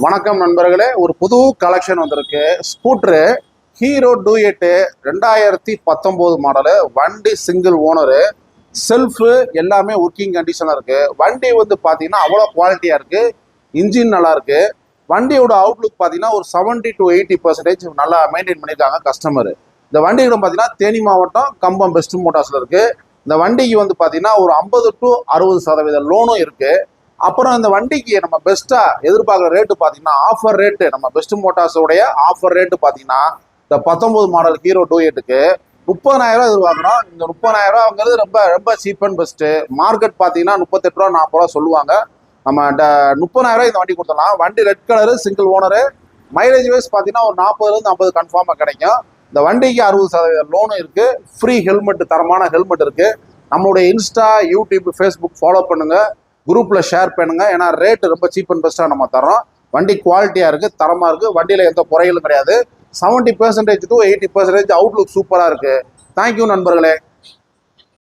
வணக்கம் நண்பர்களே, ஒரு புது கலெக்ஷன் வந்திருக்கு. Scooter hero Duet 2019 model. வண்டி சிங்கிள் ஓனரு, செல்ஃபு எல்லாமே ஒர்க்கிங் கண்டிஷனாக இருக்கு. வண்டி வந்து பார்த்தீங்கன்னா அவ்வளோ குவாலிட்டியாக இருக்கு. இன்ஜின் நல்லா இருக்கு. வண்டியோட அவுட்லுக் பார்த்தீங்கன்னா ஒரு 70 to 80% நல்லா மெயின்டைன் பண்ணியிருக்காங்க கஸ்டமர். இந்த வண்டியிடம் பார்த்தீங்கன்னா தேனி மாவட்டம் கம்பம் பெஸ்ட் மோட்டார்ஸ்ல இருக்கு. இந்த வண்டிக்கு வந்து பார்த்தீங்கன்னா ஒரு 50 to 60% லோனும் இருக்கு. அப்புறம் இந்த வண்டிக்கு நம்ம பெஸ்ட்டா எதிர்பார்க்குற ரேட்டு பார்த்தீங்கன்னா ஆஃபர் ரேட்டு, நம்ம பெஸ்ட் மோட்டார்ஸோடைய ஆஃபர் ரேட்டு பார்த்தீங்கன்னா இந்த 19 மாடல் ஹீரோ டூயட்டுக்கு 30,000 எதிர்பார்க்குறோம். இந்த 30,000ங்கிறது ரொம்ப ரொம்ப சீப் அண்ட் பெஸ்ட்டு. மார்க்கெட் பார்த்தீங்கன்னா 38 ரூபா 40 ரூபா சொல்லுவாங்க. நம்ம 30,000 இந்த வண்டி கொடுத்துடலாம். வண்டி red colour, single owner. Mileage wise பார்த்தீங்கன்னா ஒரு 40லேருந்து 50 கன்ஃபார்மாக கிடைக்கும். இந்த வண்டிக்கு 60% லோனும் இருக்கு. ஃப்ரீ ஹெல்மெட், தரமான ஹெல்மெட் இருக்கு. நம்மளுடைய இன்ஸ்டா, யூடியூப், ஃபேஸ்புக் ஃபாலோ பண்ணுங்க. குரூப்ல ஷேர் பண்ணுங்க. ஏன்னா ரேட்டு ரொம்ப சீப் அண்ட் பெஸ்ட்டாக நம்ம தரோம். வண்டி குவாலிட்டியாக இருக்கு, தரமாக இருக்கு. வண்டியில் எந்த குறைகளும் கிடையாது. 70% to 80% அவுட்லுக் சூப்பராக இருக்கு. தேங்க்யூ நண்பர்களே.